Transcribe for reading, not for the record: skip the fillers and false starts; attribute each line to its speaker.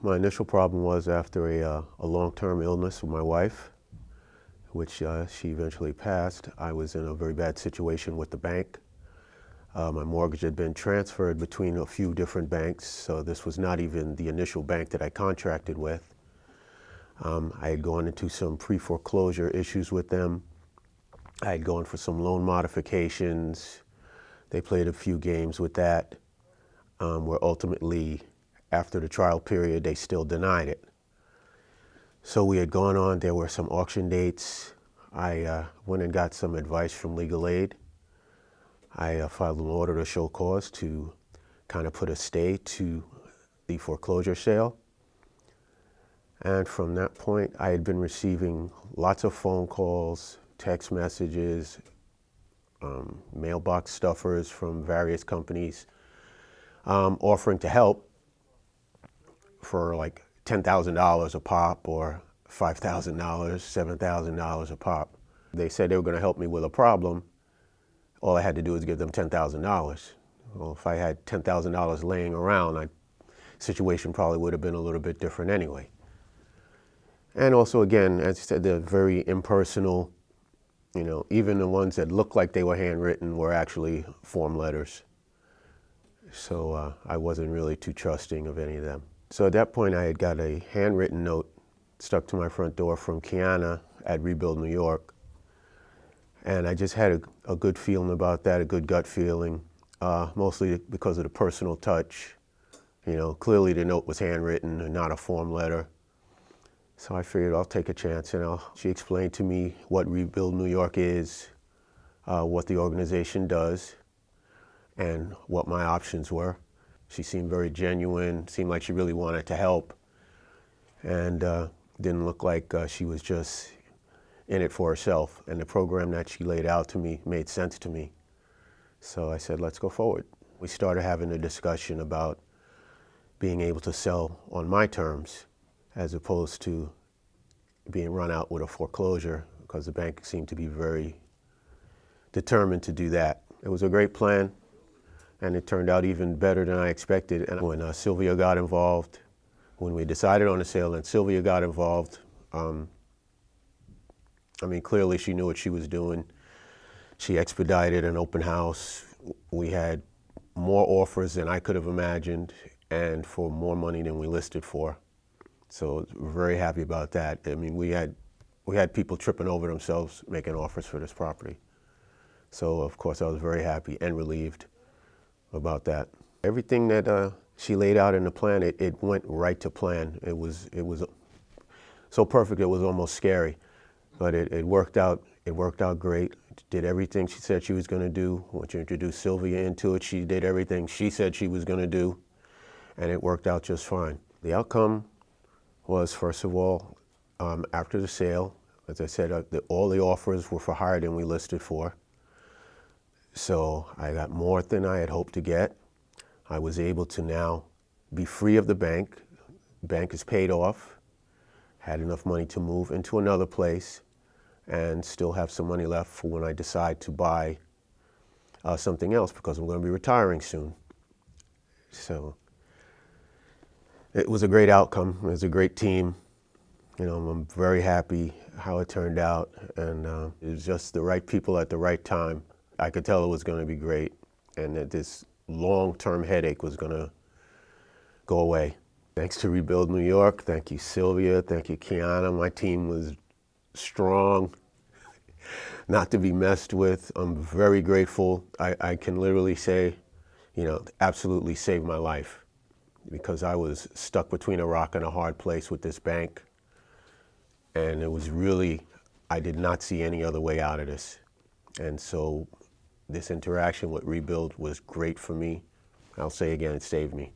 Speaker 1: My initial problem was after a long-term illness with my wife, which she eventually passed. I was in a very bad situation with the bank. My mortgage had been transferred between a few different banks, so this was not even the initial bank that I contracted with. I had gone into some pre-foreclosure issues with them. I had gone for some loan modifications. They played a few games with that, where ultimately, after the trial period, they still denied it. So we had gone on, there were some auction dates. I went and got some advice from legal aid. I filed an order to show cause to kind of put a stay to the foreclosure sale. And from that point, I had been receiving lots of phone calls, text messages, mailbox stuffers from various companies offering to help for like $10,000 a pop or $5,000, $7,000 a pop. They said they were going to help me with a problem. All I had to do was give them $10,000. Well, if I had $10,000 laying around, the situation probably would have been a little bit different anyway. And also, again, as I said, they're very impersonal. You know, even the ones that looked like they were handwritten were actually form letters. So I wasn't really too trusting of any of them. So at that point, I had got a handwritten note stuck to my front door from Kiana at Rebuild New York. And I just had a good feeling about that, a good gut feeling, mostly because of the personal touch. You know, clearly the note was handwritten and not a form letter. So I figured I'll take a chance, and she explained to me what Rebuild New York is, what the organization does, and what my options were. She seemed very genuine, seemed like she really wanted to help, and didn't look like she was just in it for herself. And the program that she laid out to me made sense to me. So I said, let's go forward. We started having a discussion about being able to sell on my terms as opposed to being run out with a foreclosure, because the bank seemed to be very determined to do that. It was a great plan, and it turned out even better than I expected. And when Sylvia got involved, when we decided on the sale and Sylvia got involved, I mean, clearly she knew what she was doing. She expedited an open house. We had more offers than I could have imagined, and for more money than we listed for. So we're very happy about that. I mean, we had people tripping over themselves making offers for this property. So of course I was very happy and relieved about that. Everything that she laid out in the plan, it went right to plan. It was so perfect it was almost scary. But it worked out. It worked out great. Did everything she said she was going to do. Once you introduce Sylvia into it, she did everything she said she was going to do, and it worked out just fine. The outcome was, first of all, after the sale, as I said, all the offers were for higher than we listed for. So I got more than I had hoped to get. I was able to now be free of the bank. The bank is paid off. Had enough money to move into another place and still have some money left for when I decide to buy something else, because I'm going to be retiring soon. So it was a great outcome. It was a great team. You know, I'm very happy how it turned out, and it was just the right people at the right time. I could tell it was going to be great, and that this long-term headache was going to go away. Thanks to Rebuild New York. Thank you, Sylvia. Thank you, Kiana. My team was strong, not to be messed with. I'm very grateful. I can literally say, you know, absolutely saved my life, because I was stuck between a rock and a hard place with this bank. And it was really, I did not see any other way out of this. And so this interaction with Rebuild was great for me. I'll say again, it saved me.